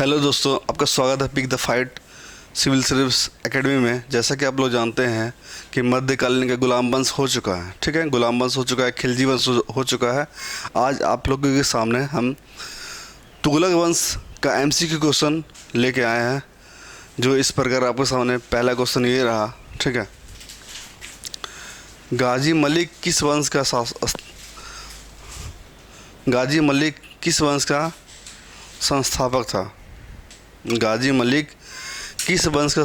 Hello दोस्तों, आपका स्वागत है pick the fight civil service academy में। जैसा कि आप लोग जानते हैं कि मध्यकालीन का गुलाम वंश हो चुका है, ठीक है। गुलाम वंश हो चुका है, खिलजी वंश हो चुका है। आज आप लोगों के सामने हम तुगलक वंश का एमसीक्यू क्वेश्चन लेके आए हैं, जो इस प्रकार आपके सामने पहला क्वेश्चन ये रहा, ठीक है। गाजी मलिक किस वंश का गाजी मलिक किस वंश का संस्थापक था? गाजी मलिक किस वंश का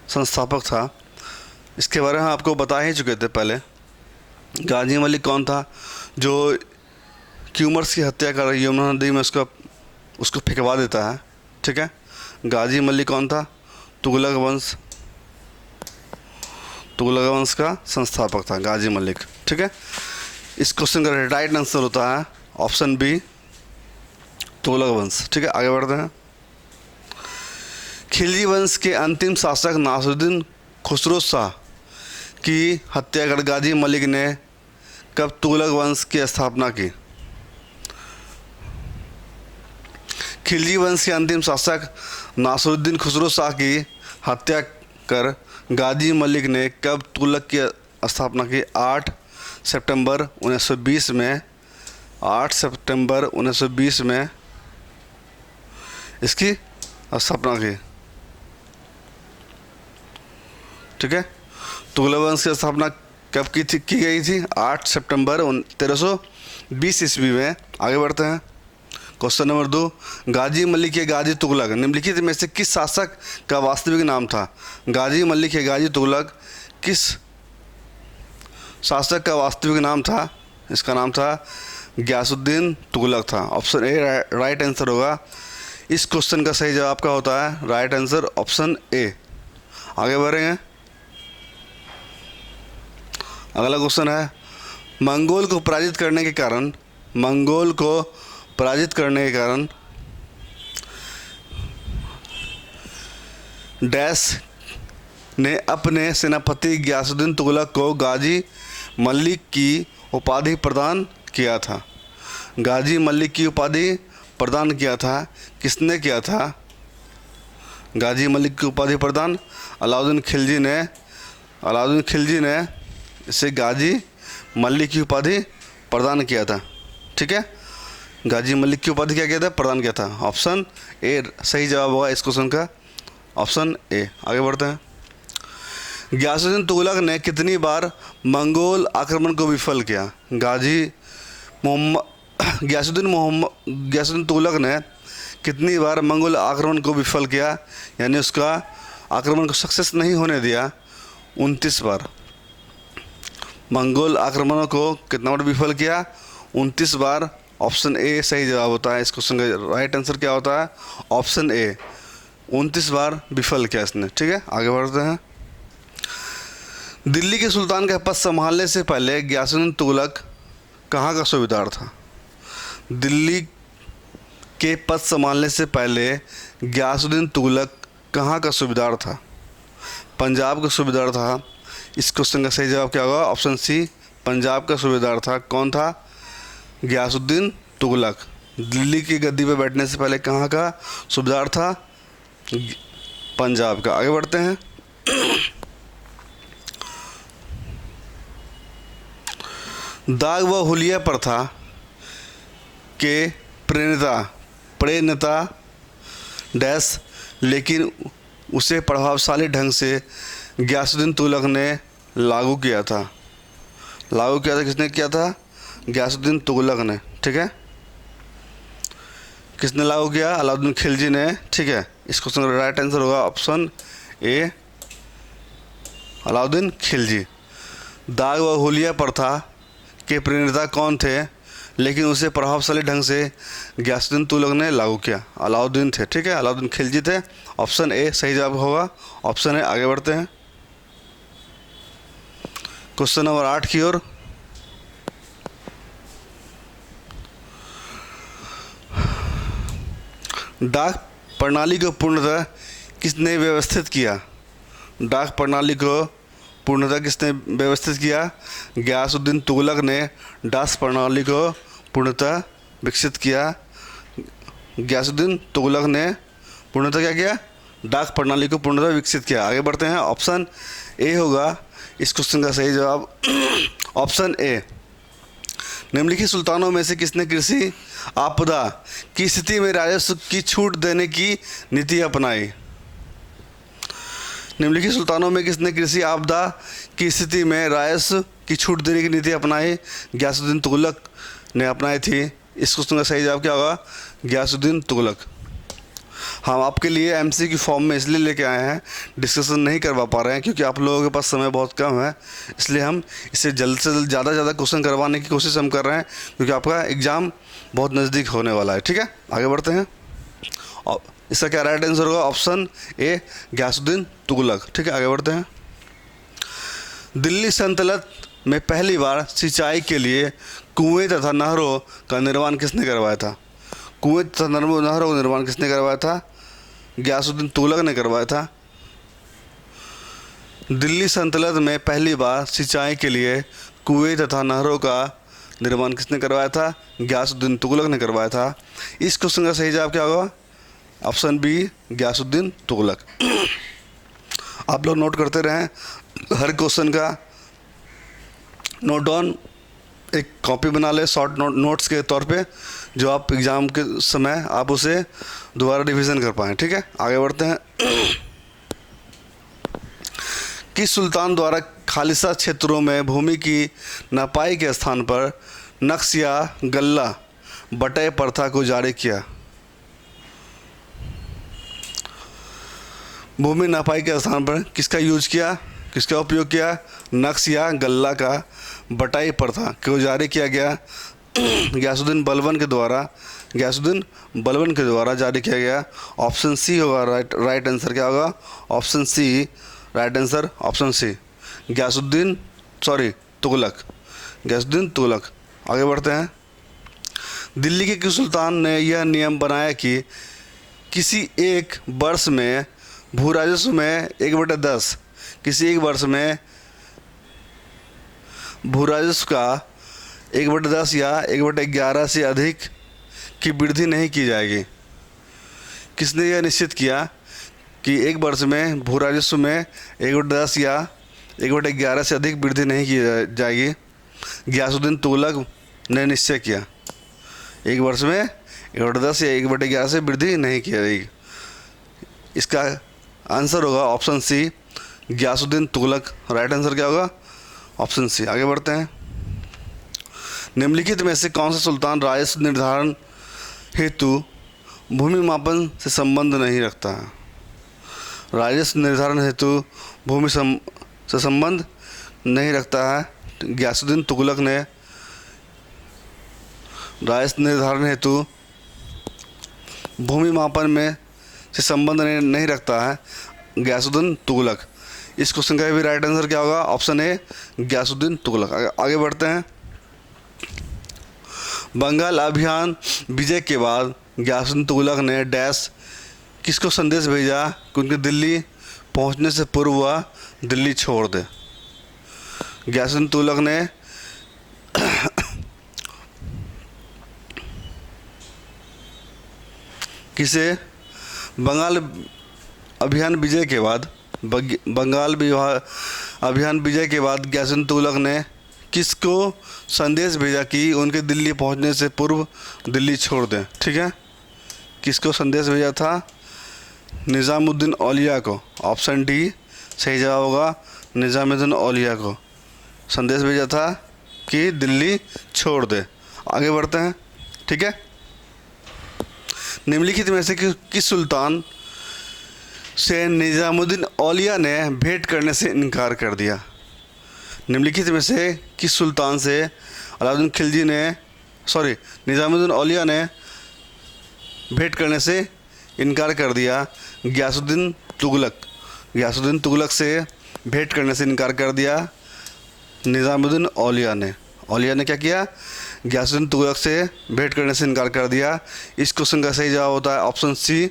संस्थापक था? इसके बारे में आपको बता ही चुके थे पहले। गाजी मलिक कौन था? जो क्यूमर्स की हत्या कर यमुना नदी में उसको फेंकवा देता है, ठीक है। गाजी मलिक कौन था? तुगलक वंश का संस्थापक था गाजी मलिक, ठीक है। इस क्वेश्चन का राइट आंसर होता है ऑप्शन बी, तुगलक वंश, ठीक है। आगे बढ़ते हैं। खिलजी वंश के अंतिम शासक नासिरुद्दीन खुसरो शाह की हत्या कर गाजी मलिक ने कब तुगलक वंश की स्थापना की? खिलजी वंश के अंतिम शासक नासिरुद्दीन खुसरो शाह की हत्या कर गाजी मलिक ने कब तुगलक की स्थापना की? 8 सितंबर 1920 में। 8 सितंबर 1920 में इसकी स्थापना की, ठीक है। तुगलक वंश की स्थापना कब की गई थी? 8 सितंबर 1320 ईस्वी में। आगे बढ़ते हैं। क्वेश्चन नंबर 2, गाजी मलिक या गाजी तुगलक निम्नलिखित में से किस शासक का वास्तविक नाम था? गाजी मलिक या गाजी तुगलक किस शासक का वास्तविक नाम था? इसका नाम था गियासुद्दीन तुगलक था। ऑप्शन ए राइट आंसर होगा। इस क्वेश्चन का सही जवाब क्या होता है? Right answer option A. आगे बढ़ेंगे। अगला क्वेश्चन है, मंगोल को पराजित करने के कारण डैश ने अपने सेनापति गियासुद्दीन तुगलक को गाजी मलिक की उपाधि प्रदान किया था। गाजी मलिक की उपाधि प्रदान किया था, किसने किया था? गाजी मलिक की उपाधि प्रदान अलाउद्दीन खिलजी ने इसे गाजी मलिक की उपाधि प्रदान किया था, ठीक है। गाजी मलिक की उपाधि क्या किया था? प्रदान किया था। ऑप्शन ए सही जवाब होगा इस क्वेश्चन का, ऑप्शन ए। आगे बढ़ते हैं। गियासुद्दीन तुगलक ने कितनी बार मंगोल आक्रमण को विफल किया? गियासुद्दीन तुगलक ने कितनी बार मंगोल आक्रमण को विफल किया, यानी उसका आक्रमण को सक्सेस नहीं होने दिया? 29 बार। मंगोल आक्रमणों को कितना बार विफल किया? 29 बार। ऑप्शन ए सही जवाब होता है। इस क्वेश्चन का राइट आंसर क्या होता है? ऑप्शन ए, 29 बार विफल किया इसने, ठीक है। आगे बढ़ते हैं। दिल्ली के सुल्तान का पद संभालने से पहले गियासुद्दीन तुगलक कहाँ का सूबेदार था? दिल्ली के पद संभालने से पहले गियासुद्दीन तुगलक कहाँ का सूबेदार था? पंजाब का सूबेदार था। इस क्वेश्चन का सही जवाब क्या होगा? ऑप्शन सी, पंजाब का सूबेदार था। कौन था? गियासुद्दीन तुगलक। दिल्ली की गद्दी पर बैठने से पहले कहाँ का सूबेदार था? पंजाब का। आगे बढ़ते हैं। दाग व हुलिया प्रथा के प्रेरणा डैश, लेकिन उसे प्रभावशाली ढंग से गियासुद्दीन तुगलक ने लागू किया था। किसने किया था? गियासुद्दीन तुगलक ने, ठीक है। किसने लागू किया? अलाउद्दीन खिलजी ने, ठीक है। इस क्वेश्चन का राइट आंसर होगा ऑप्शन ए, अलाउद्दीन खिलजी। दाग व हुलिया प्रथा के प्रणेता कौन थे, लेकिन उसे प्रभावशाली ढंग से गियासुद्दीन तुगलक ने लागू किया? अलाउद्दीन थे, ठीक है। अलाउद्दीन खिलजी थे। ऑप्शन ए सही जवाब होगा, ऑप्शन ए। आगे बढ़ते हैं क्वेश्चन नंबर 8 की ओर। डाक प्रणाली को पूर्णतः किसने व्यवस्थित किया? डाक प्रणाली को पूर्णतः किसने व्यवस्थित किया? गियासुद्दीन तुगलक ने डाक प्रणाली को पूर्णतः विकसित किया। गयासुद्दीन तुगलक ने पूर्णतः क्या किया? डाक प्रणाली को पूर्णतः विकसित किया। आगे बढ़ते हैं। ऑप्शन ए होगा इस क्वेश्चन का सही जवाब। ऑप्शन ए, निम्नलिखित सुल्तानों में से किसने कृषि आपदा की स्थिति में राजस्व की छूट देने की नीति अपनाई? निम्नलिखित सुल्तानों में किसने कृषि आपदा की स्थिति में राजस्व की छूट देने की नीति अपनाई? गयासुद्दीन तुगलक ने अपनाई थी। इस क्वेश्चन का सही जवाब क्या होगा? गयासुद्दीन तुगलक। हम आपके लिए एमसी की फॉर्म में इसलिए लेके आए हैं, डिस्कशन नहीं करवा पा रहे हैं क्योंकि आप लोगों के पास समय बहुत कम है, इसलिए हम इसे जल्द से जल्द ज़्यादा से ज़्यादा क्वेश्चन करवाने की कोशिश हम कर रहे हैं क्योंकि आपका एग्ज़ाम बहुत नज़दीक होने वाला है। ठीक है, आगे बढ़ते हैं। और इसका क्या राइट आंसर होगा? Option A, Ghiyasuddin Tughlaq. ठीक है, आगे बढ़ते हैं। दिल्ली सल्तनत में पहली बार सिंचाई के लिए कुएं तथा नहरों का निर्माण किसने करवाया था? कुएं तथा नहरों का निर्माण किसने करवाया था? गयासुद्दीन तुगलक ने करवाया था। दिल्ली सल्तनत में पहली बार सिंचाई के लिए कुएं तथा नहरों का निर्माण किसने करवाया था? गयासुद्दीन तुगलक ने करवाया था। इस क्वेश्चन का सही जवाब क्या होगा? Option B, Ghiyasuddin Tughlaq. आप लोग नोट करते रहें, हर क्वेश्चन का नोट डाउन एक कॉपी बना ले शॉर्ट नोट्स के तौर पे, जो आप एग्ज़ाम के समय आप उसे दोबारा रिवीजन कर पाएँ। ठीक है, आगे बढ़ते हैं। किस सुल्तान द्वारा खालिसा क्षेत्रों में भूमि की नपाई के स्थान पर नक्श या गल्ला बटय प्रथा को जारी किया? भूमि नपाई के स्थान पर किसका यूज किया, किसका उपयोग किया? नक्श या गल्ला का बटाई प्रथा को जारी किया गया? गयासुद्दीन बलबन के द्वारा जारी किया गया। ऑप्शन सी होगा राइट आंसर। क्या होगा? Option C right answer, option C, Ghiyasuddin Tughlaq. आगे बढ़ते हैं। दिल्ली के किस सुल्तान ने यह नियम बनाया कि किसी एक वर्ष में भू राजस्व में 1/10, किसी एक वर्ष में भू राजस्व का 1/10 या 1/11 से अधिक की वृद्धि नहीं की जाएगी? किसने यह निश्चित किया कि एक वर्ष में भू राजस्व में 1/10 या 1/11 से अधिक वृद्धि नहीं की जाएगी? गयासुद्दीन तुगलक ने निश्चय किया, एक वर्ष में 1/10 या 1/11 से वृद्धि नहीं की जाएगी। इसका आंसर होगा option C, Ghiyasuddin Tughlaq. Right answer क्या होगा? Option C. आगे बढ़ते हैं। निम्नलिखित में से कौन सा सुल्तान राजस्व निर्धारण हेतु भूमि मापन से संबंध नहीं रखता है? राजस्व निर्धारण हेतु भूमि से संबंध नहीं रखता है। गयासुद्दीन तुगलक ने राजस्व निर्धारण हेतु भूमि मापन में से संबंध नहीं रखता है। गयासुद्दीन तुगलक। इस क्वेश्चन का भी राइट आंसर क्या होगा? Option A, Ghiyasuddin Tughlaq. आगे बढ़ते हैं। बंगाल अभियान विजय के बाद गयासुद्दीन तुगलक ने डैश किसको संदेश भेजा कि उनके दिल्ली पहुंचने से पूर्व वह दिल्ली छोड़ दे? गयासुद्दीन तुगलक ने किसे बंगाल अभियान विजय के बाद गयासुद्दीन तुगलक ने किसको संदेश भेजा कि उनके दिल्ली पहुंचने से पूर्व दिल्ली छोड़ दें? ठीक है, किसको संदेश भेजा था? निज़ामुद्दीन औलिया को। ऑप्शन डी सही जवाब होगा, निज़ामुद्दीन औलिया को संदेश भेजा था कि दिल्ली छोड़ दे। आगे बढ़ते हैं। ठीक है, निम्नलिखित में से किस सुल्तान से निज़ामुद्दीन औलिया ने भेंट करने से इनकार कर दिया? निम्नलिखित में से किस सुल्तान से निज़ामुद्दीन औलिया ने भेंट करने से इनकार कर दिया? गयासुद्दीन तुगलक से भेंट करने से इनकार कर दिया निज़ामुद्दीन औलिया ने। औलिया ने क्या किया? गयासुद्दीन तुगलक से भेंट करने से इनकार कर दिया। इस क्वेश्चन का सही जवाब होता है ऑप्शन सी,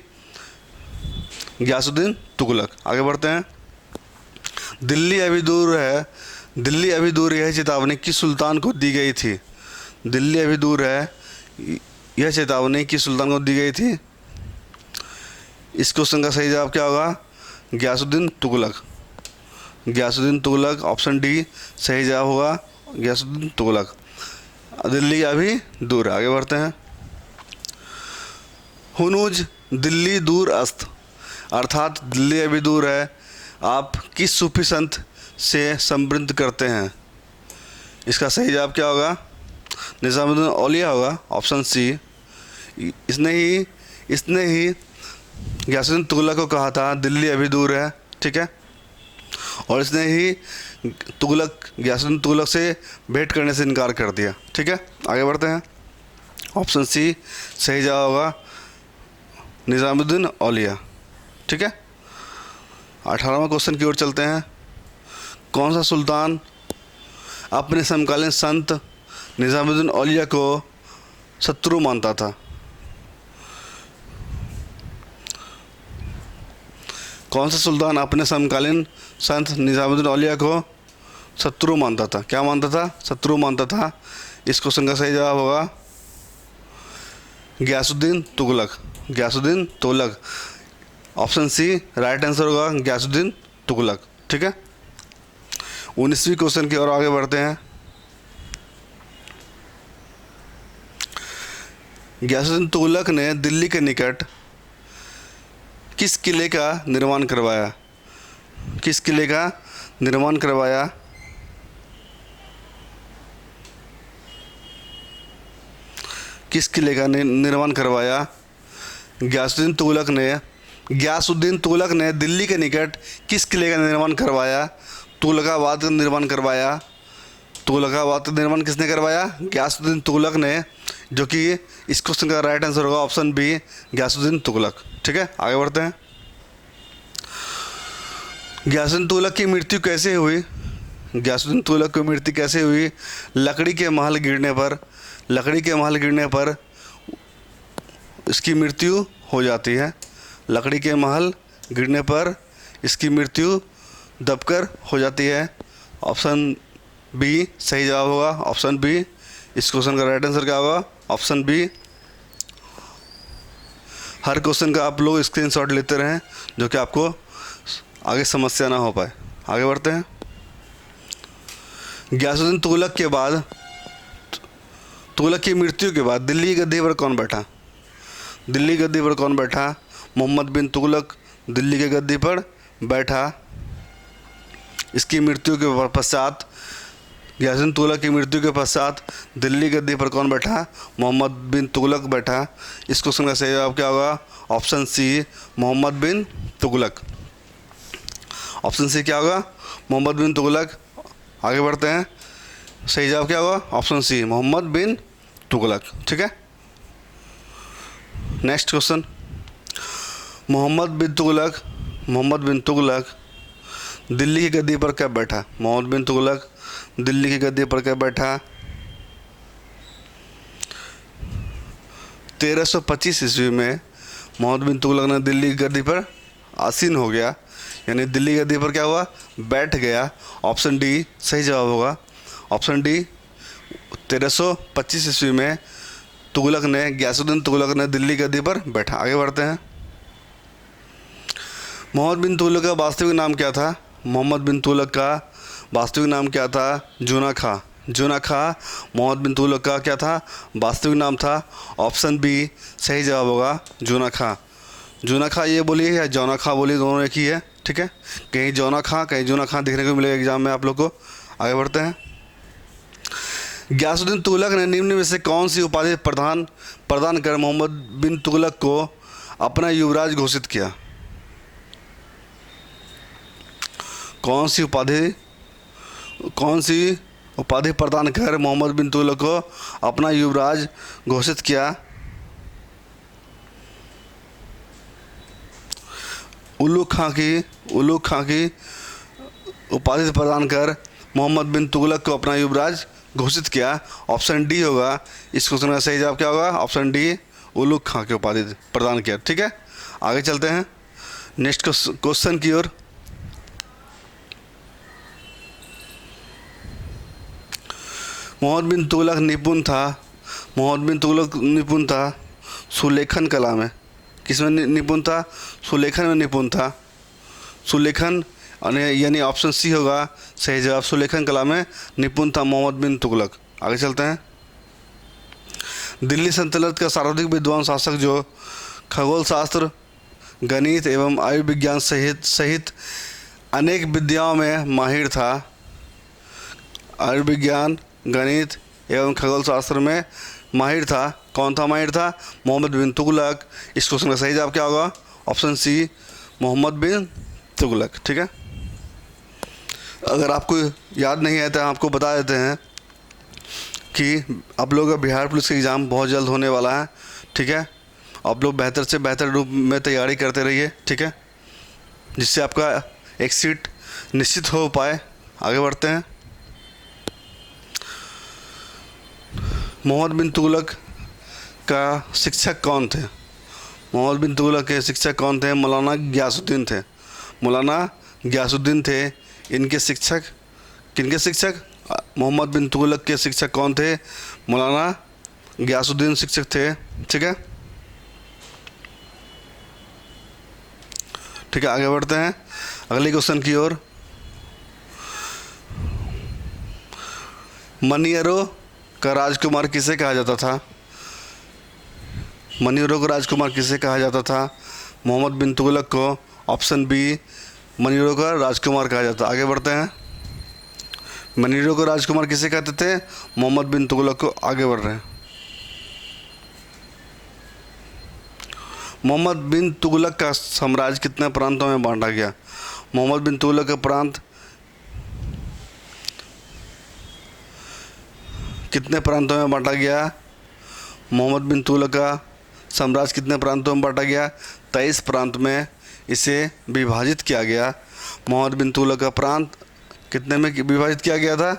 गयासुद्दीन तुगलक। आगे बढ़ते हैं। दिल्ली अभी दूर है चेतावनी किस सुल्तान को दी गई थी? दिल्ली अभी दूर है यह चेतावनी किस सुल्तान को दी गई थी? इस क्वेश्चन का सही जवाब क्या होगा? गयासुद्दीन तुगलक। गयासुद्दीन तुगलक, ऑप्शन डी सही जवाब होगा, गयासुद्दीन तुगलक। दिल्ली अभी दूर है। आगे बढ़ते हैं। हुनूज दिल्ली दूर अस्त, अर्थात दिल्ली अभी दूर है, आप किस सूफी संत से संबंधित करते हैं? इसका सही जवाब क्या होगा? निज़ामुद्दीन औलिया होगा, ऑप्शन सी। इसने ही गयासुद्दीन तुगलक को कहा था दिल्ली अभी दूर है, ठीक है, और इसने ही गयासुद्दीन तुगलक से भेंट करने से इनकार कर दिया, ठीक है। आगे बढ़ते हैं। ऑप्शन सी सही जवाब होगा, निज़ामुद्दीन औलिया, ठीक है। 18वां क्वेश्चन की ओर चलते हैं। कौन सा सुल्तान अपने समकालीन संत निज़ामुद्दीन औलिया को शत्रु मानता था? कौन सा सुल्तान अपने समकालीन संत निज़ामुद्दीन औलिया को शत्रु मानता था? क्या मानता था? शत्रु मानता था। इस क्वेश्चन का सही जवाब होगा Ghiyasuddin Tughlaq. Ghiyasuddin Tughlaq, option C right answer होगा, गयासुद्दीन तुगलक, ठीक है। 19वीं क्वेश्चन की ओर आगे बढ़ते हैं। गयासुद्दीन तुगलक ने दिल्ली के निकट किस किले का निर्माण करवाया? किस किले का निर्माण करवाया? किस किले का निर्माण करवाया? गयासुद्दीन तुगलक ने दिल्ली के निकट किस किले का निर्माण करवाया? तुगलकाबाद का निर्माण करवाया। तुगलकाबाद का निर्माण किसने करवाया? गयासुद्दीन तुगलक ने, जो कि इस क्वेश्चन का राइट आंसर होगा ऑप्शन बी, गयासुद्दीन तुगलक, ठीक है। आगे बढ़ते हैं। गयासुद्दीन तुगलक की मृत्यु कैसे हुई? गयासुद्दीन तुगलक की मृत्यु कैसे हुई? लकड़ी के महल गिरने पर इसकी मृत्यु हो जाती है। लकड़ी के महल गिरने पर इसकी मृत्यु दबकर हो जाती है। ऑप्शन बी सही जवाब होगा, ऑप्शन बी। इस क्वेश्चन का राइट आंसर क्या होगा? Option B. हर क्वेश्चन का आप लोग स्क्रीनशॉट लेते रहें, जो कि आपको आगे समस्या ना हो पाए। आगे बढ़ते हैं। गयासुद्दीन तुगलक की मृत्यु के बाद दिल्ली की गद्दी पर कौन बैठा? दिल्ली गद्दी पर कौन बैठा? मोहम्मद बिन तुगलक दिल्ली की गद्दी पर बैठा। इसकी मृत्यु के पश्चात, गयासुद्दीन तुगलक की मृत्यु के पश्चात दिल्ली गद्दी पर कौन बैठा? मोहम्मद बिन तुगलक बैठा। इस क्वेश्चन का सही जवाब क्या होगा? Option C, Muhammad bin Tughlaq. Option सी क्या होगा? मोहम्मद बिन तुगलक। आगे बढ़ते हैं। सही जवाब क्या होगा? ऑप्शन सी, मोहम्मद बिन तुगलक, ठीक है। Next question. मोहम्मद बिन तुगलक दिल्ली की गद्दी पर कब बैठा? मोहम्मद बिन तुगलक दिल्ली की गद्दी पर कब बैठा? 1325 ईस्वी में मोहम्मद बिन तुगलक ने दिल्ली की गद्दी पर आसीन हो गया, यानी दिल्ली की गद्दी पर क्या हुआ? बैठ गया। ऑप्शन डी सही जवाब होगा, ऑप्शन डी। 1325 ईस्वी में गयासुद्दीन तुगलक ने दिल्ली की गद्दी पर बैठा। आगे बढ़ते हैं। मोहम्मद बिन तुगलक का वास्तविक नाम क्या था? मोहम्मद बिन तुगलक का वास्तविक नाम क्या था? जूना खां। मोहम्मद बिन तुगलक का क्या था? वास्तविक नाम था। ऑप्शन बी सही जवाब होगा, जूना खां ये बोलिए या जौना खां बोलिए, दोनों एक ही है, ठीक है। कहीं जौना खां कहीं जूना खां देखने को मिलेगा एग्जाम में आप लोग को। आगे बढ़ते हैं। गयासुद्दीन तुगलक ने निम्न में से कौन सी उपाधि प्रदान कर मोहम्मद बिन तुगलक को अपना युवराज घोषित किया? कौन सी उपाधि प्रदान कर मोहम्मद बिन तुगलक को अपना युवराज घोषित किया? उल्लू खां की उपाधि प्रदान कर मोहम्मद बिन तुगलक को अपना युवराज घोषित किया। ऑप्शन डी होगा। इस क्वेश्चन का सही जवाब क्या होगा? ऑप्शन डी, उल्लू खां की उपाधि प्रदान किया, ठीक है। आगे चलते हैं नेक्स्ट क्वेश्चन की ओर। मोहम्मद बिन तुगलक निपुण था मोहम्मद बिन तुगलक निपुण था सुलेखन कला में। किसमें निपुण था? सुलेखन में निपुण था। सुलेखन यानी ऑप्शन सी होगा सही जवाब। सुलेखन कला में निपुण था मोहम्मद बिन तुगलक। आगे चलते हैं। दिल्ली सल्तनत का सर्वाधिक विद्वान शासक जो खगोल शास्त्र, गणित एवं आयुर्विज्ञान सहित अनेक विद्याओं में माहिर था। आयुर्विज्ञान, गणित एवं खगोल शास्त्र में माहिर था। कौन था माहिर था? मोहम्मद बिन तुगलक। इस क्वेश्चन का सही जवाब क्या होगा? Option C, Muhammad bin Tughlaq. ठीक है। अगर आपको याद नहीं है तो आपको बता देते हैं कि आप लोगों का बिहार पुलिस का एग्ज़ाम बहुत जल्द होने वाला है। ठीक है। आप लोग बेहतर से बेहतर रूप में तैयारी करते रहिए। ठीक है, जिससे आपका एक सीट निश्चित हो पाए। आगे बढ़ते हैं। मोहम्मद बिन तुगलक का शिक्षक कौन थे? मोहम्मद बिन तुगलक के शिक्षक कौन थे? मौलाना गियासुद्दीन थे। मौलाना गियासुद्दीन थे इनके शिक्षक। किनके शिक्षक? मोहम्मद बिन तुगलक के शिक्षक कौन थे? मौलाना गियासुद्दीन शिक्षक थे। ठीक है। ठीक है, आगे बढ़ते हैं अगले क्वेश्चन की ओर। मनियरो का राजकुमार किसे कहा जाता था? मनियरो का राजकुमार किसे कहा जाता था? मोहम्मद बिन तुगलक को। ऑप्शन बी, मनियरो का राजकुमार कहा जाता। आगे बढ़ते हैं। मनियरो को राजकुमार किसे कहते थे? मोहम्मद बिन तुगलक को। आगे बढ़ रहे हैं। मोहम्मद बिन तुगलक का साम्राज्य कितने प्रांतों में बांटा गया? मोहम्मद बिन तुगलक का प्रांत कितने प्रांतों में बांटा गया? मोहम्मद बिन तुगलक का साम्राज्य कितने प्रांतों में बांटा गया? 23 प्रांत में इसे विभाजित किया गया। मोहम्मद बिन तुगलक का प्रांत कितने में विभाजित किया गया था?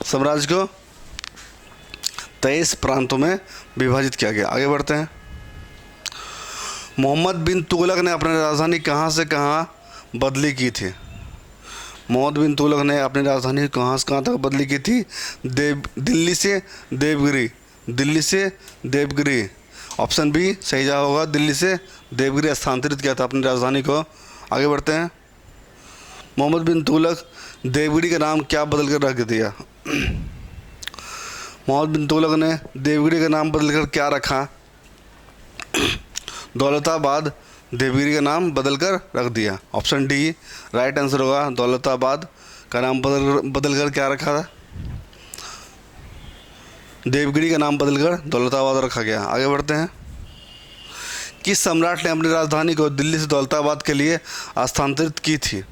साम्राज्य को 23 प्रांतों में विभाजित किया गया। आगे बढ़ते हैं। मोहम्मद बिन तुगलक ने अपनी राजधानी कहाँ से कहाँ बदली की थी? मोहम्मद बिन तुगलक ने अपनी राजधानी कहाँ से कहाँ तक बदली की थी? दिल्ली से देवगिरी। दिल्ली से देवगिरी। ऑप्शन बी सही जवाब होगा। दिल्ली से देवगिरी स्थानांतरित किया था अपनी राजधानी को। आगे बढ़ते हैं। मोहम्मद बिन तुगलक देवगिरी का नाम क्या बदल कर रख दिया? मोहम्मद बिन तुगलक ने देवगिरी का नाम बदल कर क्या रखा? दौलताबाद देवगिरी का नाम बदल कर रख दिया। ऑप्शन डी राइट आंसर होगा। दौलताबाद का नाम बदल कर क्या रखा था? देवगिरी का नाम बदलकर दौलताबाद रखा गया। आगे बढ़ते हैं। किस सम्राट ने अपनी राजधानी को दिल्ली से दौलताबाद के लिए स्थानांतरित की थी?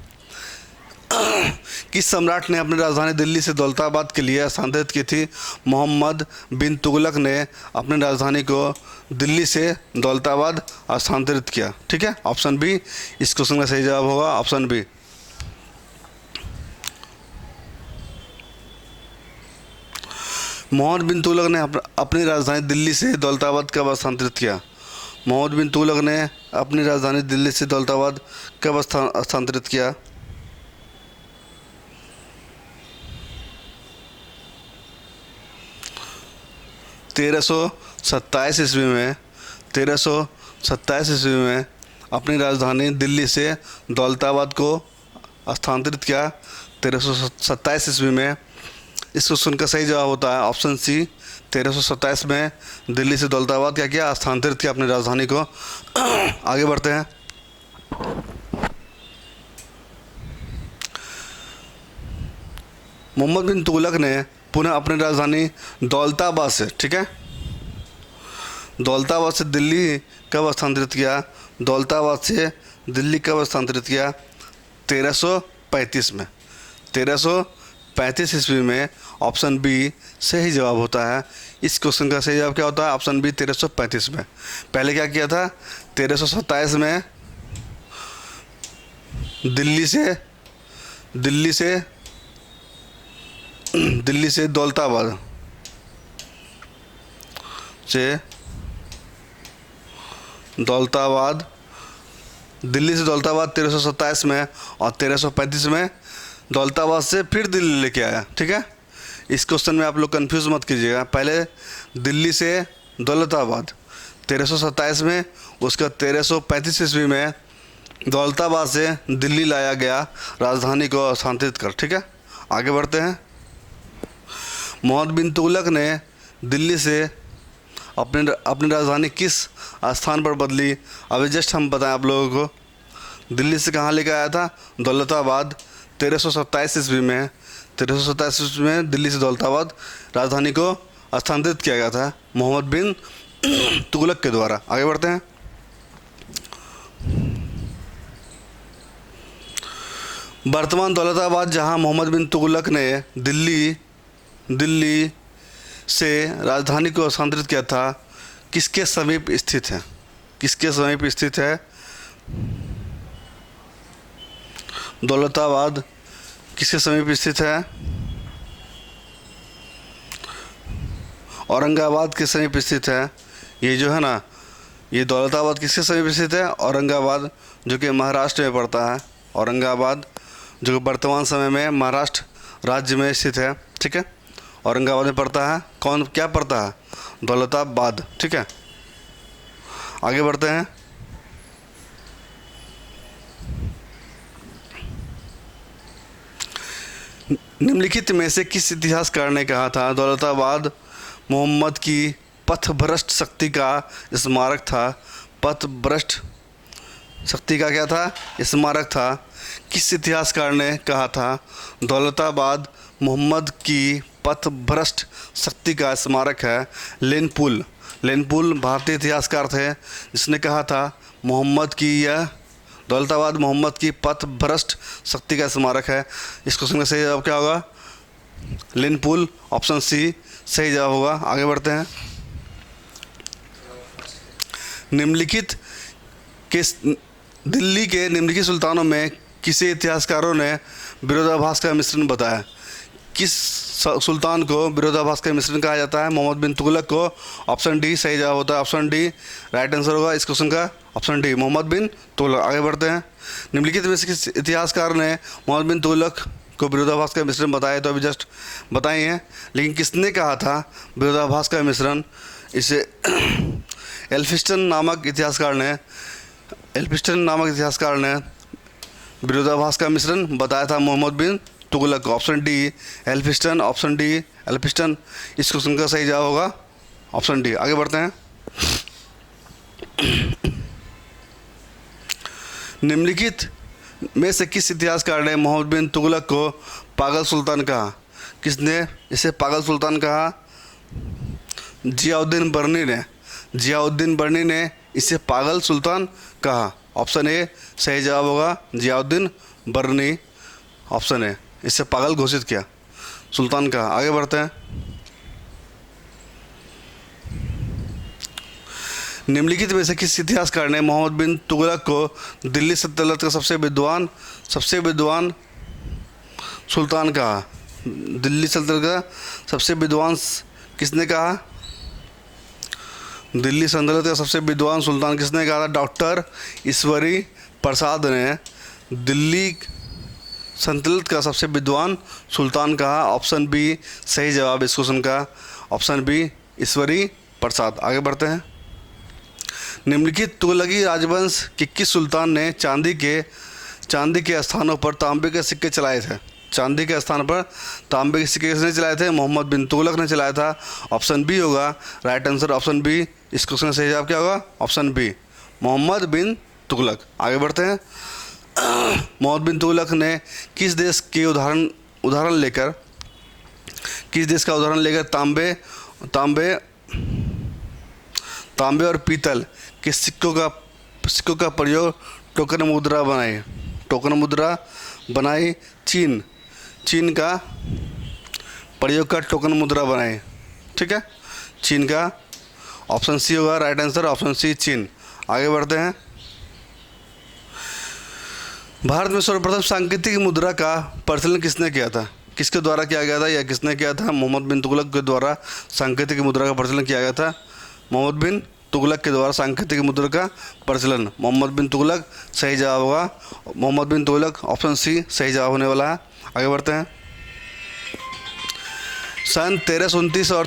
किस सम्राट ने अपनी राजधानी दिल्ली से दौलताबाद के लिए स्थानांतरित की थी? मोहम्मद बिन तुगलक ने अपनी राजधानी को दिल्ली से दौलताबाद स्थानांतरित किया। ठीक है, ऑप्शन बी इस क्वेश्चन का सही जवाब होगा। Option B. मोहम्मद बिन तुगलक ने अपनी राजधानी दिल्ली से दौलताबाद कब स्थानांतरित किया? मोहम्मद बिन तुगलक ने अपनी राजधानी दिल्ली से दौलताबाद कब स्थानांतरित किया? तेरह सौ सत्ताईस ईस्वी में 1327 ईस्वी में अपनी राजधानी दिल्ली से दौलताबाद को स्थानांतरित किया। 1327 ईस्वी में। इस क्वेश्चन का सही जवाब होता है ऑप्शन सी। 1327 में दिल्ली से दौलताबाद क्या किया? स्थानांतरित किया अपनी राजधानी को। आगे बढ़ते हैं। मोहम्मद बिन तुगलक ने पुनः अपनी राजधानी दौलताबाद से, ठीक है, दौलताबाद से दिल्ली कब स्थानांतरित किया? दौलताबाद से दिल्ली कब स्थानांतरित किया? 1335 में। 1335 ईस्वी में। ऑप्शन बी सही जवाब होता है। इस क्वेश्चन का सही जवाब क्या होता है? ऑप्शन बी 1335 में। पहले क्या किया था? 1327 में दिल्ली से दौलताबाद दिल्ली से दौलताबाद 1327 में, और 1335 में दौलताबाद से फिर दिल्ली लेके आया। ठीक है, इस क्वेश्चन में आप लोग कंफ्यूज मत कीजिएगा। पहले दिल्ली से दौलताबाद 1327 में, उसका 1335 ईस्वी में दौलताबाद से दिल्ली लाया गया राजधानी को स्थानांतरित कर। ठीक है, आगे बढ़ते हैं। मोहम्मद बिन तुगलक ने दिल्ली से अपनी राजधानी किस स्थान पर बदली? अभी जस्ट हम बताएं आप लोगों को। दिल्ली से कहाँ लेकर आया था? दौलताबाद 1327 ईस्वी में। 1327 ईस्वी में दिल्ली से दौलताबाद राजधानी को स्थानांतरित किया गया था मोहम्मद बिन तुगलक के द्वारा। आगे बढ़ते हैं। वर्तमान दौलताबाद, जहां मोहम्मद बिन तुगलक ने दिल्ली से राजधानी को स्थानांतरित किया था, किसके समीप स्थित है? किसके समीप स्थित है? दौलताबाद किसके समीप स्थित है? औरंगाबाद के समीप स्थित है। ये जो है ना, ये दौलताबाद किसके समीप स्थित है? औरंगाबाद, जो कि महाराष्ट्र में पड़ता है। औरंगाबाद जो कि वर्तमान समय में महाराष्ट्र राज्य में स्थित है। ठीक है, औरंगाबाद में पड़ता है। कौन क्या पड़ता है? दौलताबाद। ठीक है, आगे बढ़ते हैं। निम्नलिखित में से किस इतिहासकार ने कहा था दौलताबाद मोहम्मद की पथभ्रष्ट शक्ति का स्मारक था? पथभ्रष्ट शक्ति का क्या था? स्मारक था। किस इतिहासकार ने कहा था दौलताबाद मोहम्मद की पथभ्रष्ट शक्ति का स्मारक है? लेनपुल भारतीय इतिहासकार थे जिसने कहा था मोहम्मद की यह दौलताबाद मोहम्मद की पथभ्रष्ट शक्ति का स्मारक है। इस क्वेश्चन का सही जवाब क्या होगा? लेनपुल, ऑप्शन सी सही जवाब होगा। आगे बढ़ते हैं। दिल्ली के निम्नलिखित सुल्तानों में किसी इतिहासकारों ने विरोधाभास का मिश्रण बताया? किस सुल्तान को विरोधाभास का मिश्रण कहा जाता है? मोहम्मद बिन तुगलक को। ऑप्शन डी सही जवाब होता है। ऑप्शन डी राइट आंसर होगा इस क्वेश्चन का, ऑप्शन डी मोहम्मद बिन तुगलक। आगे बढ़ते हैं। निम्नलिखित में से किस इतिहासकार ने मोहम्मद बिन तुगलक को विरोधाभास का मिश्रण बताया? तो अभी जस्ट बताए हैं, लेकिन किसने कहा था विरोधाभास का मिश्रण? इसे एल्फिस्टन नामक इतिहासकार ने विरोधाभास का मिश्रण बताया था मोहम्मद बिन तुगलक को। Option D Elphinstone, option D Elphinstone इस क्वेश्चन का सही जवाब होगा, ऑप्शन डी। आगे बढ़ते हैं। निम्नलिखित में से किस इतिहासकार ने मोहम्मद बिन तुगलक को पागल सुल्तान कहा? किसने इसे पागल सुल्तान कहा? जियाउद्दीन बर्नी ने इसे पागल सुल्तान कहा। ऑप्शन ए सही जवाब होगा, जियाउद्दीन बर्नी, ऑप्शन ए, इसे पागल घोषित किया सुल्तान कहा। आगे बढ़ते हैं। निम्नलिखित में से किस इतिहासकार ने मोहम्मद बिन तुगलक को दिल्ली सल्तनत का सबसे विद्वान सुल्तान कहा? दिल्ली सल्तनत का सबसे विद्वान किसने कहा? दिल्ली सल्तनत का सबसे विद्वान सुल्तान किसने कहा था? डॉक्टर ईश्वरी प्रसाद ने दिल्ली सल्तनत का सबसे विद्वान सुल्तान कहा। ऑप्शन बी सही जवाब इस क्वेश्चन का, ऑप्शन बी ईश्वरी प्रसाद। आगे बढ़ते हैं। निम्नलिखित तुगलकी राजवंश के किस सुल्तान ने चांदी के स्थानों पर तांबे के सिक्के चलाए थे? चांदी के स्थान पर तांबे के सिक्के किसने चलाए थे? मोहम्मद बिन तुगलक ने चलाया था। ऑप्शन बी होगा राइट आंसर, ऑप्शन बी इस क्वेश्चन का सही जवाब क्या होगा? Option B Muhammad bin Tughlaq. आगे बढ़ते हैं। मोहम्मद बिन तुगलक ने किस देश का उदाहरण लेकर तांबे और पीतल के सिक्कों का प्रयोग टोकन मुद्रा बनाई? चीन का प्रयोग कर टोकन मुद्रा बनाई। ठीक है, चीन का, ऑप्शन सी होगा राइट आंसर, ऑप्शन सी चीन। आगे बढ़ते हैं। भारत में सर्वप्रथम सांकेतिक मुद्रा का प्रचलन किसने किया था? किसके द्वारा किया गया था या किसने किया था? मोहम्मद बिन तुगलक के द्वारा सांकेतिक मुद्रा का प्रचलन किया गया था। मोहम्मद बिन तुगलक के द्वारा सांकेतिक मुद्रा का प्रचलन, मोहम्मद बिन तुगलक सही जवाब होगा। मोहम्मद बिन तुगलक ऑप्शन सी सही जवाब होने वाला है। आगे बढ़ते हैं। सन 1329 और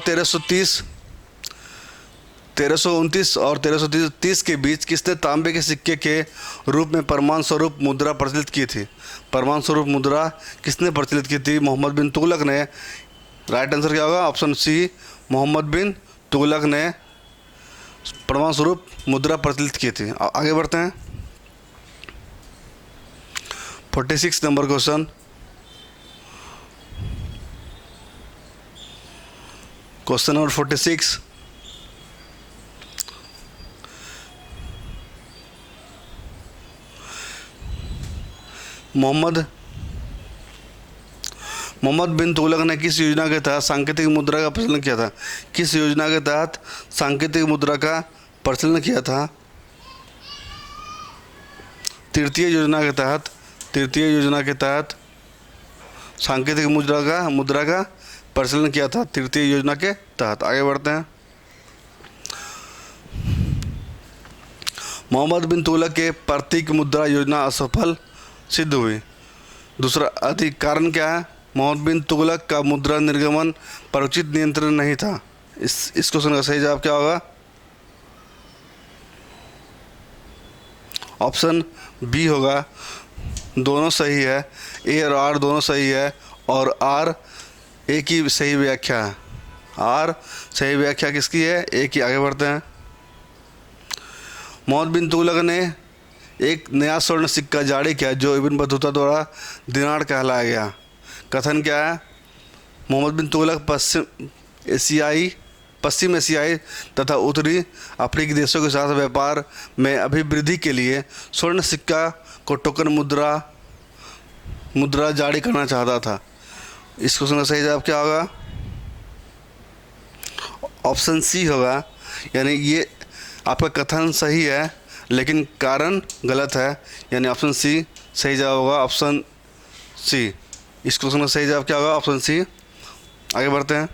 1329 और 1330 के बीच किसने तांबे के सिक्के के रूप में प्रमाण स्वरूप मुद्रा प्रचलित की थी? प्रमाण स्वरूप मुद्रा किसने प्रचलित की थी? मोहम्मद बिन तुगलक ने। राइट आंसर क्या होगा? ऑप्शन सी, मोहम्मद बिन तुगलक ने प्रमाण स्वरूप मुद्रा प्रचलित की थी। आगे बढ़ते हैं। 46 number question. Question number 46। Muhammad bin Tughlaq ने किस योजना के तहत सांकेतिक मुद्रा का प्रचलन किया था? किस योजना के तहत सांकेतिक मुद्रा का प्रचलन किया था? तृतीय योजना के तहत सांकेतिक मुद्रा का प्रचलन किया था, तृतीय योजना के तहत। आगे बढ़ते हैं। मोहम्मद बिन तुगलक के प्रतीक मुद्रा योजना असफल सिद्ध हुई। दूसरा अधिक कारण क्या है? मोहम्मद बिन तुगलक का मुद्रा निर्गमन पर उचित नियंत्रण नहीं था। इस क्वेश्चन का सही जवाब क्या होगा? ऑप्शन बी होगा। दोनों सही है, ए और आर दोनों सही है, और आर ए की सही व्याख्या है। आर सही व्याख्या किसकी है? ए की। आगे बढ़ते हैं। मोहम्मद बिन तुगलक ने एक नया स्वर्ण सिक्का जारी किया जो इब्न बतूता द्वारा दिनार कहलाया गया। कथन क्या है? मोहम्मद बिन तुगलक पश्चिम एशियाई तथा उत्तरी अफ्रीकी देशों के साथ व्यापार में अभिवृद्धि के लिए स्वर्ण सिक्का को टोकन मुद्रा जारी करना चाहता था। इस क्वेश्चन का सही जवाब क्या होगा? ऑप्शन सी होगा। यानी ये आपका कथन सही है लेकिन कारण गलत है, यानी ऑप्शन सी सही जवाब होगा। Option C. इस क्वेश्चन का सही जवाब क्या होगा? Option C. आगे बढ़ते हैं।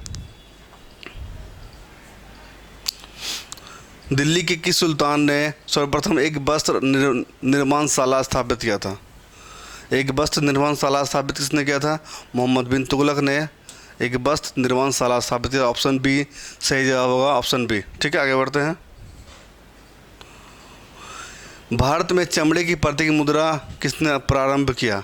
दिल्ली के किस सुल्तान ने सर्वप्रथम एक वस्त्र निर्माणशाला स्थापित किया था? एक वस्त्र निर्माणशाला स्थापित किसने किया था? मोहम्मद बिन तुगलक ने एक वस्त्र निर्माणशाला स्थापित किया। ऑप्शन बी सही जवाब होगा। Option B. ठीक है, आगे बढ़ते हैं। भारत में चमड़े की प्रतीक मुद्रा किसने प्रारंभ किया?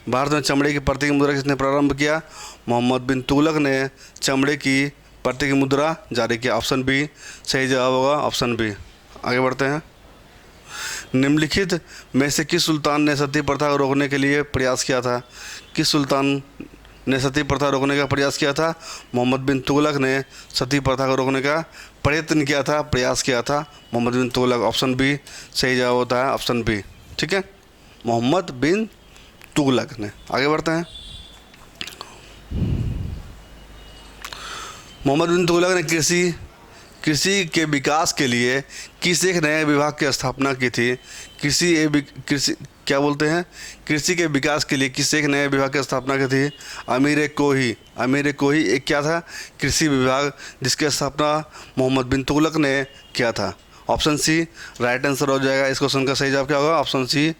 भारत में चमड़े की प्रतीक मुद्रा किसने प्रारंभ किया? मोहम्मद बिन तुगलक ने चमड़े की प्रतीक मुद्रा जारी किया। ऑप्शन बी सही जवाब होगा। Option B. आगे बढ़ते हैं। निम्नलिखित में से किस सुल्तान ने सती प्रथा को रोकने के लिए प्रयास किया था? किस सुल्तान ने सती प्रथा रोकने का प्रयास किया था? मोहम्मद बिन तुगलक ने सती प्रथा को रोकने का प्रयत्न किया था, प्रयास किया था। मोहम्मद बिन तुगलक। ऑप्शन बी सही जवाब होता है। Option B. ठीक है, मोहम्मद बिन तुगलक ने। आगे बढ़ते हैं। मोहम्मद बिन तुगलक ने कृषि के विकास के लिए किस एक नए विभाग की स्थापना की थी? कृषि के विकास के लिए किस एक नए विभाग की स्थापना की थी? अमीर कोही एक क्या था? कृषि विभाग, जिसकी स्थापना मोहम्मद बिन तुगलक ने किया था। ऑप्शन सी राइट आंसर हो जाएगा। इस क्वेश्चन का सही जवाब क्या होगा? ऑप्शन सी,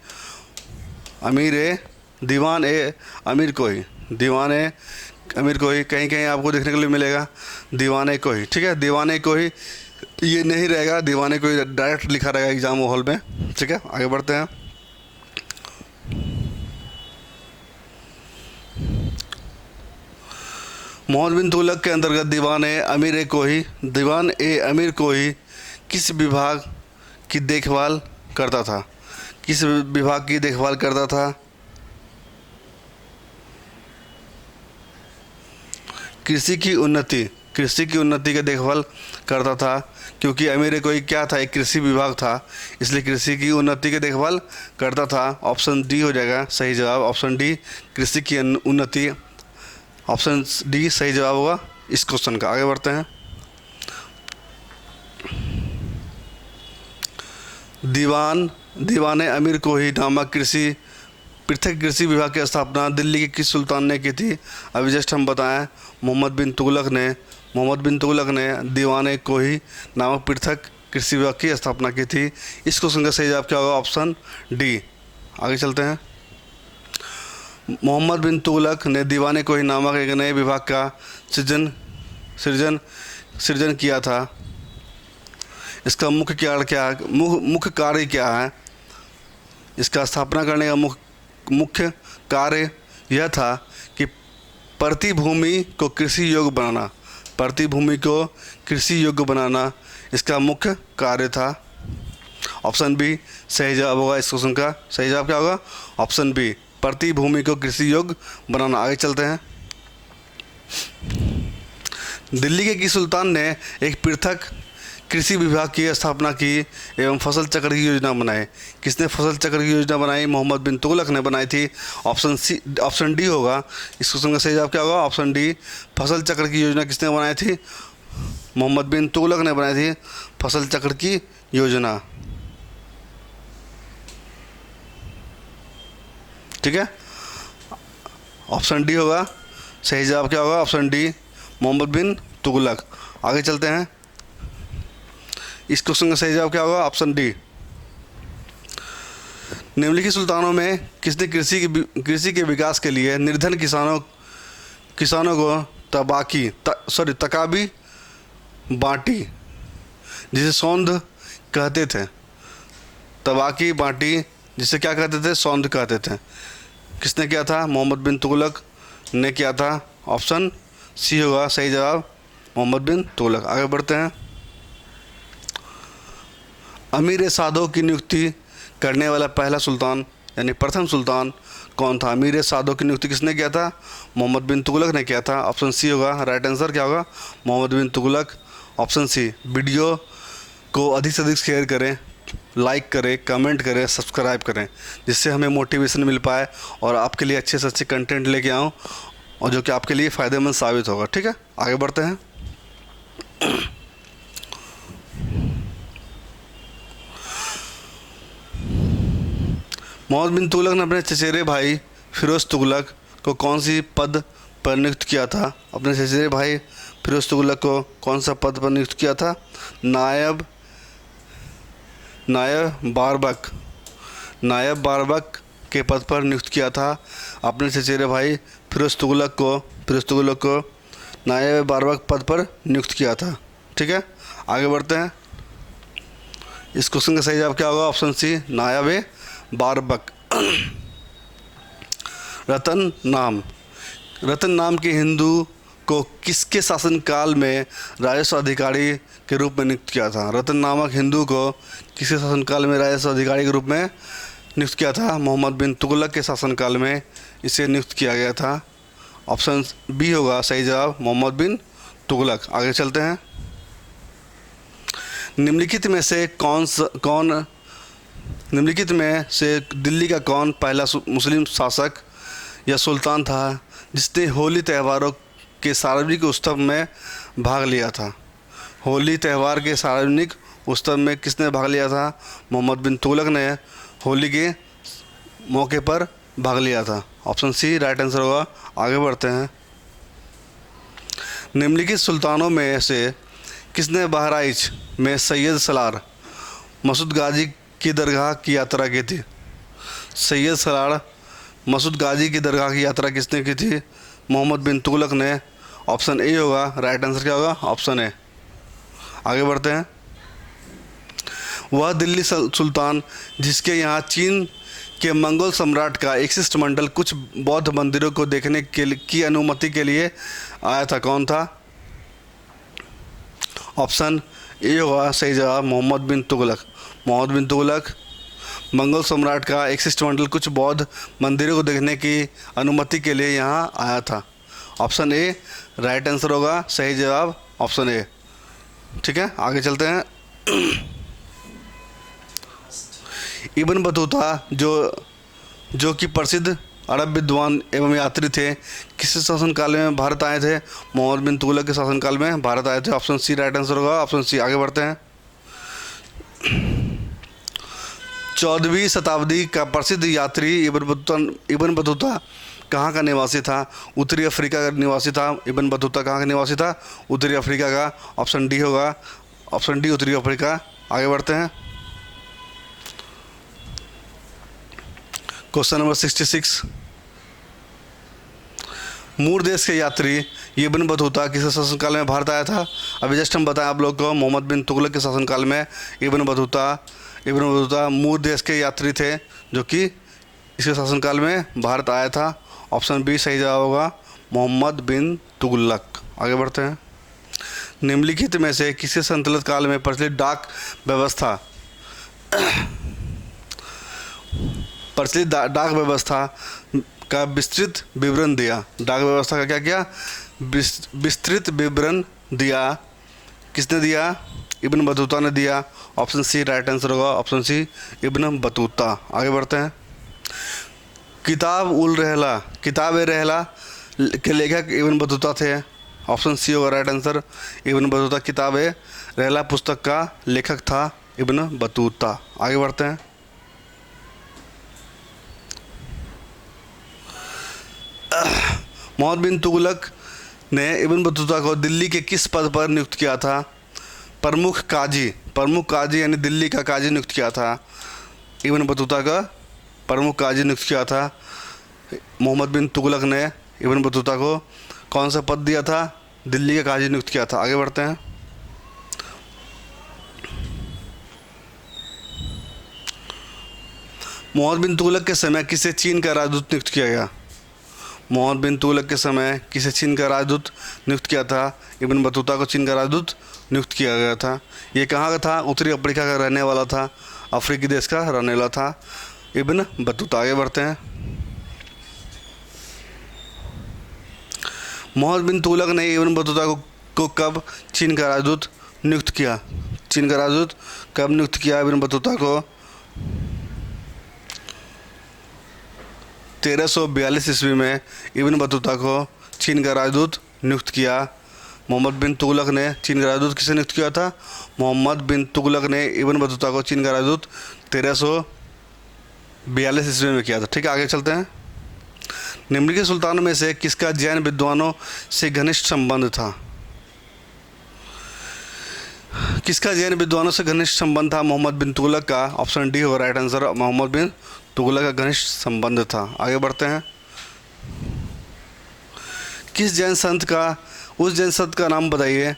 दीवान ए अमीर कोही। कहीं कहीं आपको देखने के लिए मिलेगा दीवाने कोही। ठीक है, दीवाने कोही ये नहीं रहेगा, दीवाने कोही डायरेक्ट लिखा रहेगा एग्जाम हॉल में। ठीक है, आगे बढ़ते हैं। मोहम्मद बिन तुगलक के अंतर्गत दीवान ए अमीर कोही किस विभाग की देखभाल करता था? किस विभाग की देखभाल करता था? कृषि की उन्नति की देखभाल करता था, क्योंकि अमीर कोई क्या था? एक कृषि विभाग था, इसलिए कृषि की उन्नति की देखभाल करता था। ऑप्शन डी हो जाएगा सही जवाब। ऑप्शन डी कृषि की उन्नति। ऑप्शन डी सही जवाब होगा इस क्वेश्चन का। आगे बढ़ते हैं। दीवाने अमीर कोही नामक पृथक कृषि विभाग की स्थापना दिल्ली के किस सुल्तान ने की थी? अभी जस्ट हम बताएं, मोहम्मद बिन तुगलक ने दीवाने कोही नामक पृथक कृषि विभाग की स्थापना की थी। इस क्वेश्चन का सही जवाब क्या होगा? Option D. आगे चलते हैं। मोहम्मद बिन तुगलक ने दीवाने कोही नामक एक नए विभाग का सृजन सृजन सृजन किया था। इसका मुख्य कार्य क्या है? इसका स्थापना करने का मुख्य कार्य यह था कि प्रतिभूमि को कृषि योग्य बनाना। प्रतिभूमि को कृषि योग्य बनाना इसका मुख्य कार्य था। ऑप्शन बी सही जवाब होगा इस क्वेश्चन का। सही जवाब क्या होगा? ऑप्शन बी, प्रतिभूमि को कृषि योग्य बनाना। आगे चलते हैं। दिल्ली के किस सुल्तान ने एक पृथक कृषि विभाग की स्थापना की एवं फसल चक्र की योजना बनाई? किसने फसल चक्र की योजना बनाई? मोहम्मद बिन तुगलक ने बनाई थी। ऑप्शन डी होगा इस क्वेश्चन का। सही जवाब क्या होगा? ऑप्शन डी, फसल चक्र की योजना किसने बनाई थी? मोहम्मद बिन तुगलक ने बनाई थी फसल चक्र की योजना। ठीक है, ऑप्शन डी होगा। सही जवाब क्या होगा? Option D, Mohammad bin Tughlaq. आगे चलते हैं। इस क्वेश्चन का सही जवाब क्या होगा? Option D. निम्नलिखित सुल्तानों में किसने कृषि के विकास के लिए निर्धन किसानों को तकाबी बांटी, जिसे सौंध कहते थे? तबाकी बांटी, जिसे क्या कहते थे? सौंध कहते थे। किसने किया था? मोहम्मद बिन तुगलक ने किया था। ऑप्शन सी होगा सही जवाब, मोहम्मद बिन तुगलक। आगे बढ़ते हैं। अमीर साधो की नियुक्ति करने वाला पहला सुल्तान यानी प्रथम सुल्तान कौन था? अमीर साधो की नियुक्ति किसने किया था? मोहम्मद बिन तुगलक ने किया था। ऑप्शन सी होगा राइट आंसर। क्या होगा? मोहम्मद बिन तुगलक, ऑप्शन सी। वीडियो को अधिक से अधिक शेयर करें, लाइक करें, कमेंट करें, सब्सक्राइब करें, जिससे हमें मोटिवेशन मिल पाए और आपके लिए अच्छे से अच्छे कंटेंट लेके आऊँ और जो कि आपके लिए फ़ायदेमंद साबित होगा। ठीक है, आगे बढ़ते हैं। मोहम्मद बिन तुगलक ने अपने चचेरे भाई फिरोज़ तुगलक को कौन सी पद पर नियुक्त किया था? अपने चचेरे भाई फिरोज़ तुगलक को कौन सा पद पर नियुक्त किया था? नायब बारबक के पद पर नियुक्त किया था। अपने चचेरे भाई फिरोज़ तुगलक को नायब बारबक पद पर नियुक्त किया था। ठीक है, आगे बढ़ते हैं। इस क्वेश्चन का सही जवाब क्या होगा? ऑप्शन सी, नायब बारबक। रतन नाम के हिंदू को किसके शासनकाल में राजस्व अधिकारी के रूप में नियुक्त किया था? रतन नामक हिंदू को किसके शासनकाल में राजस्व अधिकारी के रूप में नियुक्त किया था? मोहम्मद बिन तुगलक के शासनकाल में इसे नियुक्त किया गया था। ऑप्शन बी होगा सही जवाब, मोहम्मद बिन तुगलक। आगे चलते हैं। निम्नलिखित में से दिल्ली का कौन पहला मुस्लिम शासक या सुल्तान था जिसने होली त्योहारों के सार्वजनिक उत्सव में भाग लिया था? होली त्यौहार के सार्वजनिक उत्सव में किसने भाग लिया था? मोहम्मद बिन तुगलक ने होली के मौके पर भाग लिया था। ऑप्शन सी राइट आंसर होगा। आगे बढ़ते हैं। निम्नलिखित सुल्तानों में से किसने बहराइच में सैयद सलार मसूद गाजी की दरगाह की यात्रा की थी? सैयद सलार मसूद गाजी की दरगाह की यात्रा किसने की थी? मोहम्मद बिन तुगलक ने। ऑप्शन ए होगा राइट आंसर। क्या होगा? ऑप्शन ए। आगे बढ़ते हैं। वह दिल्ली सुल्तान जिसके यहाँ चीन के मंगोल सम्राट का एक शिष्टमंडल कुछ बौद्ध मंदिरों को देखने की अनुमति के लिए आया था, कौन था? ऑप्शन ए होगा सही जवाब, मोहम्मद बिन तुगलक। मोहम्मद बिन तुगलक मंगोल सम्राट का एक शिष्टमंडल कुछ बौद्ध मंदिरों को देखने की अनुमति के लिए यहाँ आया था। ऑप्शन ए राइट आंसर होगा, सही जवाब ऑप्शन ए। ठीक है, आगे चलते हैं। इब्न बतूता जो कि प्रसिद्ध अरब विद्वान एवं यात्री थे, किस शासनकाल में भारत आए थे? मोहम्मद बिन तुगलक के शासनकाल में भारत आए थे। ऑप्शन सी राइट आंसर होगा, ऑप्शन सी। आगे बढ़ते हैं। 14वीं शताब्दी का प्रसिद्ध यात्री इब्न बतूता कहाँ का निवासी था? उत्तरी अफ्रीका का निवासी था। इब्न बतूता कहाँ का निवासी था? उत्तरी अफ्रीका का। ऑप्शन डी होगा, ऑप्शन डी उत्तरी अफ्रीका। आगे बढ़ते हैं। Question number 66। मूर देश के यात्री इब्न बतूता किसके शासनकाल में भारत आया था? अभी जस्ट हम बताएं आप लोग को, मोहम्मद बिन तुगलक के शासनकाल में इब्न बतूता मूर देश के यात्री थे जो कि इसके शासनकाल में भारत आया था। ऑप्शन बी सही जवाब होगा, मोहम्मद बिन तुगलक। आगे बढ़ते हैं। निम्नलिखित में से किसी संतुलित काल में प्रचलित डाक व्यवस्था डाक व्यवस्था का विस्तृत विवरण दिया? डाक व्यवस्था का क्या किया? विस्तृत विवरण दिया। किसने दिया? इब्न बतूता ने दिया। ऑप्शन सी राइट आंसर होगा, ऑप्शन सी इब्न बतूता। आगे बढ़ते हैं। किताब ए रहला के लेखक इब्न बतूता थे। ऑप्शन सी होगा राइट आंसर, इब्न बतूता। किताब ए रहला पुस्तक का लेखक था इब्न बतूता। आगे बढ़ते हैं। मोहम्मद बिन तुगलक ने इब्न बतूता को दिल्ली के किस पद पर नियुक्त किया था? प्रमुख काजी यानी दिल्ली का काजी नियुक्त किया था। इब्न बतूता का प्रमुख काजी नियुक्त किया था। मोहम्मद बिन तुगलक ने इब्न बतूता को कौन सा पद दिया था? दिल्ली का काजी नियुक्त किया था। आगे बढ़ते हैं। मोहम्मद बिन तुगलक के समय किसे चीन का राजदूत नियुक्त किया गया? मोहम्मद बिन तुगलक के समय किसे चीन का राजदूत नियुक्त किया था? इब्न बतूता को चीन का राजदूत नियुक्त किया गया था। ये कहाँ का था? उत्तरी अफ्रीका का रहने वाला था, अफ्रीकी देश का रहने वाला था इब्न बतूता। आगे बढ़ते हैं। मोहम्मद बिन तुगलक ने इब्न बतूता को कब चीन का राजदूत नियुक्त किया? चीन का राजदूत कब नियुक्त किया इब्न बतूता को? 1342 ईस्वी में इब्न बतूता को चीन का राजदूत नियुक्त किया। मोहम्मद बिन तुगलक ने चीन का राजदूत किसे नियुक्त किया था? मोहम्मद बिन तुगलक ने इब्न बतूता को चीन का राजदूत 1342 ईस्वी में किया था। ठीक है, आगे चलते हैं। निम्नलिखित सुल्तानों में से किसका जैन विद्वानों से घनिष्ठ संबंध था? किसका जैन विद्वानों से घनिष्ठ संबंध था? मोहम्मद बिन तुगलक का। ऑप्शन डी होगा राइट आंसर, मोहम्मद बिन तुगलक का घनिष्ठ संबंध था। आगे बढ़ते हैं। उस जैन संत का नाम बताइए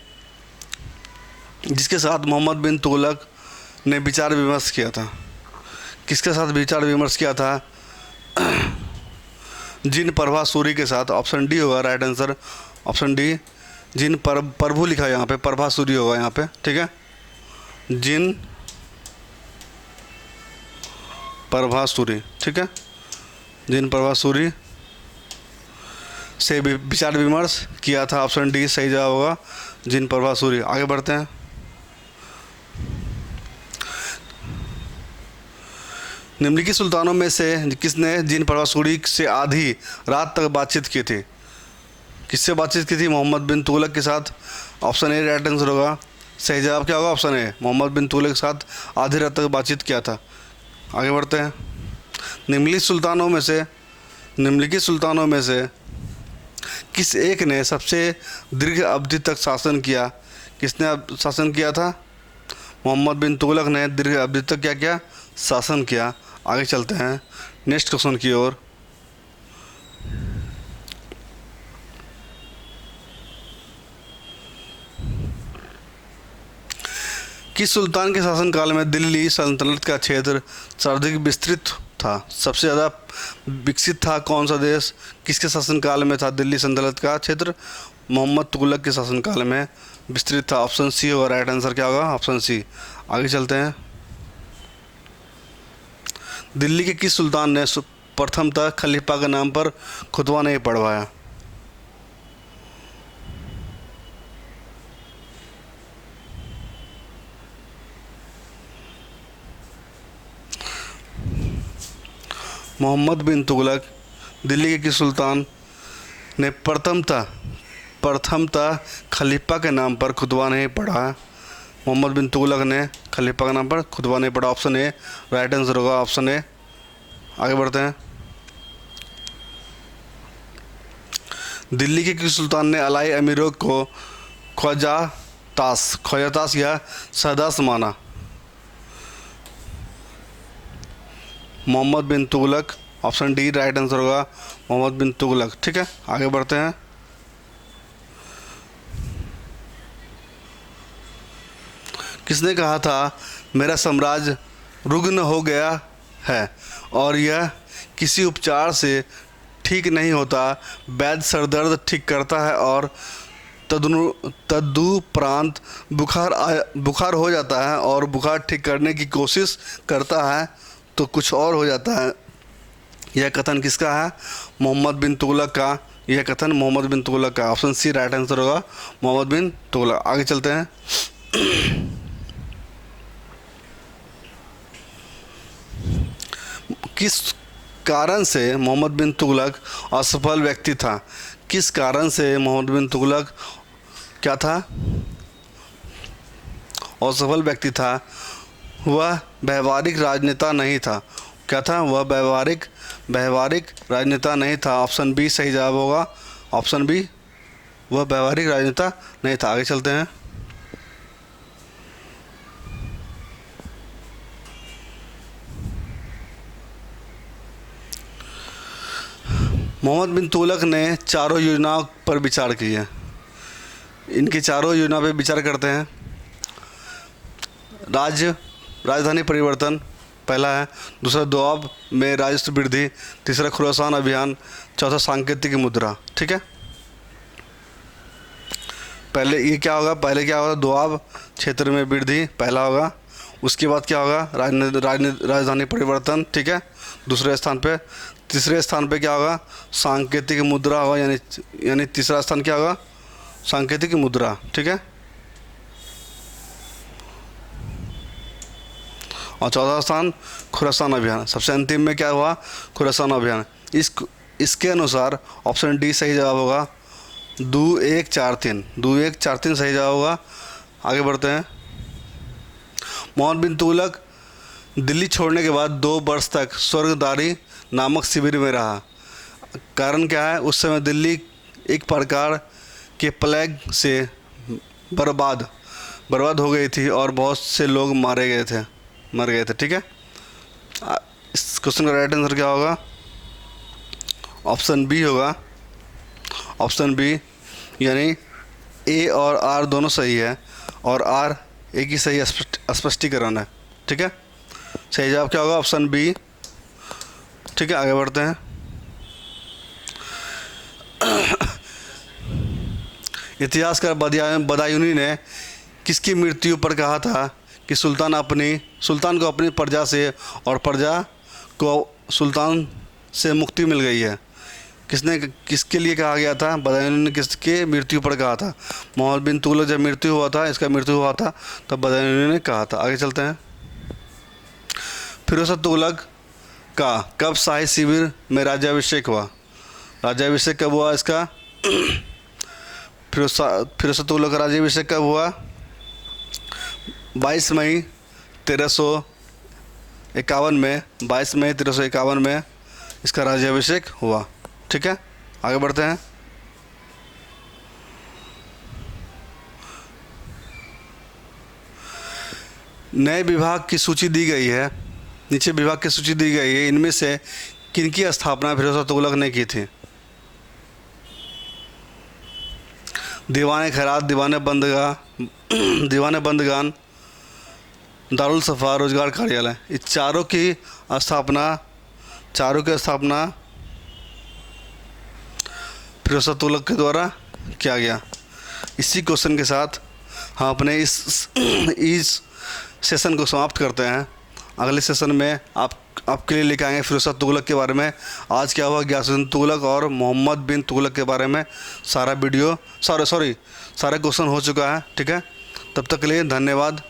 जिसके साथ मोहम्मद बिन तुगलक ने विचार विमर्श किया था? किसके साथ विचार विमर्श किया था? जिन प्रभा सूरी के साथ। ऑप्शन डी होगा राइट आंसर, ऑप्शन डी। जिन प्रभु लिखा है यहाँ पे, प्रभा सूरी होगा यहाँ पे। ठीक है, जिन प्रभा सूरी। ठीक है, जिन प्रभा सूरी से विचार विमर्श किया था। ऑप्शन डी सही जवाब होगा, जिन प्रभा सूरी। आगे बढ़ते हैं। निम्नलिखित सुल्तानों में से किसने जिन प्रभा सूरी से आधी रात तक बातचीत की थी? किससे बातचीत की थी? मोहम्मद बिन तुगलक के साथ। ऑप्शन ए राइट आंसर होगा। सही जवाब क्या होगा? ऑप्शन ए, मोहम्मद बिन तुगलक के साथ आधी रात तक बातचीत किया था। आगे बढ़ते हैं। निम्नलिखित सुल्तानों में से किस एक ने सबसे दीर्घ अवधि तक शासन किया? किसने शासन किया था? मोहम्मद बिन तुगलक ने दीर्घ अवधि तक क्या किया? शासन किया। आगे चलते हैं नेक्स्ट क्वेश्चन की ओर। किस सुल्तान के शासनकाल में दिल्ली सल्तनत का क्षेत्र सर्वाधिक विस्तृत था? सबसे ज़्यादा विकसित था कौन सा देश? किसके शासनकाल में था दिल्ली सल्तनत का क्षेत्र? मोहम्मद तुगलक के शासनकाल में विस्तृत था। ऑप्शन सी होगा राइट आंसर। क्या होगा? Option C. आगे चलते हैं। दिल्ली के किस सुल्तान ने प्रथमतः खलीफा के नाम पर खुतबा नहीं पढ़वाया? मोहम्मद बिन तुगलक दिल्ली के किस सुल्तान ने प्रथमतः खलीफा के नाम पर खुतबा नहीं पढ़ा? मोहम्मद बिन तुगलक ने खलीफा के नाम पर खुतबा नहीं पढ़ा। ऑप्शन ए राइट आंसर होगा, ऑप्शन ए। आगे बढ़ते हैं। दिल्ली के किस सुल्तान ने अलाई अमीरों को ख्वाजातास या सादास माना? Muhammad bin Tughlaq, option D right answer होगा मोहम्मद बिन तुगलक। ठीक है, आगे बढ़ते हैं। किसने कहा था मेरा साम्राज्य रुग्ण हो गया है और यह किसी उपचार से ठीक नहीं होता, वैद्य सर दर्द ठीक करता है और तदुपरांत बुखार हो जाता है और बुखार ठीक करने की कोशिश करता है तो कुछ और हो जाता है। यह कथन किसका है? मोहम्मद बिन तुगलक का। यह कथन मोहम्मद बिन तुगलक का। ऑप्शन सी राइट आंसर होगा मोहम्मद बिन तुगलक। आगे चलते हैं। किस कारण से मोहम्मद बिन तुगलक असफल व्यक्ति था? किस कारण से मोहम्मद बिन तुगलक क्या था? असफल व्यक्ति था। वह व्यवहारिक राजनेता नहीं था। क्या था? वह व्यवहारिक राजनेता नहीं था। ऑप्शन बी सही जवाब होगा। ऑप्शन बी, वह व्यवहारिक राजनेता नहीं था। आगे चलते हैं। मोहम्मद बिन तुगलक ने चारों योजनाओं पर विचार किया। इनकी चारों योजना पर विचार करते हैं। राजधानी परिवर्तन पहला है, दूसरा दोआब में राजस्व वृद्धि, तीसरा खुरासान अभियान, चौथा सांकेतिक मुद्रा। ठीक है, पहले ये क्या होगा? पहले क्या होगा? दोआब क्षेत्र में वृद्धि पहला होगा। उसके बाद क्या होगा? राजधानी परिवर्तन। ठीक है, दूसरे स्थान पे। तीसरे स्थान पे क्या होगा? सांकेतिक मुद्रा होगा, यानी तीसरा स्थान क्या होगा? सांकेतिक मुद्रा। ठीक है, और चौथा स्थान खुरासान अभियान। सबसे अंतिम में क्या हुआ? खुरासान अभियान। इसके अनुसार ऑप्शन डी सही जवाब होगा। 2143 सही जवाब होगा। आगे बढ़ते हैं। मोहम्मद बिन तुगलक दिल्ली छोड़ने के बाद 2 वर्ष तक स्वर्गदारी नामक शिविर में रहा। कारण क्या है? उस समय दिल्ली एक प्रकार के प्लेग से बर्बाद हो गई थी और बहुत से लोग मर गए थे। ठीक है, इस क्वेश्चन का राइट आंसर क्या होगा? ऑप्शन बी होगा। ऑप्शन बी, यानी ए और आर दोनों सही है और आर एक ही सही स्पष्टीकरण है। ठीक है, सही जवाब क्या होगा? Option B. ठीक है, आगे बढ़ते हैं। इतिहासकार बदायूनी ने किसकी मृत्यु पर कहा था कि सुल्तान को अपनी प्रजा से और प्रजा को सुल्तान से मुक्ति मिल गई है? किसके लिए कहा गया था? बदायूनी ने किसके मृत्यु पर कहा था? मोहम्मद बिन तुगलक जब मृत्यु हुआ था, इसका मृत्यु हुआ था, तब बदायूनी ने कहा था। आगे चलते हैं। फिरोज तुगलक का कब शाही शिविर में राज्याभिषेक हुआ? राज्याभिषेक कब हुआ इसका? फिरोज तुगलक का राज्याभिषेक कब हुआ? 22 मई 1351 में। 22 मई 1351 में इसका राज्याभिषेक हुआ। ठीक है, आगे बढ़ते हैं। नए विभाग की सूची दी गई है। नीचे विभाग की सूची दी गई है। इनमें से किनकी स्थापना फिरोज तुगलक ने की थी? दीवाने खैरात, दीवाने बंदगान, दारुल सफ़ा, रोजगार कार्यालय। इस चारों की स्थापना फिरोज तुगलक के द्वारा किया गया। इसी क्वेश्चन के साथ हम अपने इस सेशन को समाप्त करते हैं। अगले सेशन में आपके लिए लेकर आएंगे फिरोज तुगलक के बारे में। आज क्या हुआ? गियासुद्दीन तुगलक और मोहम्मद बिन तुगलक के बारे में सारा क्वेश्चन हो चुका है। ठीक है, तब तक के लिए धन्यवाद।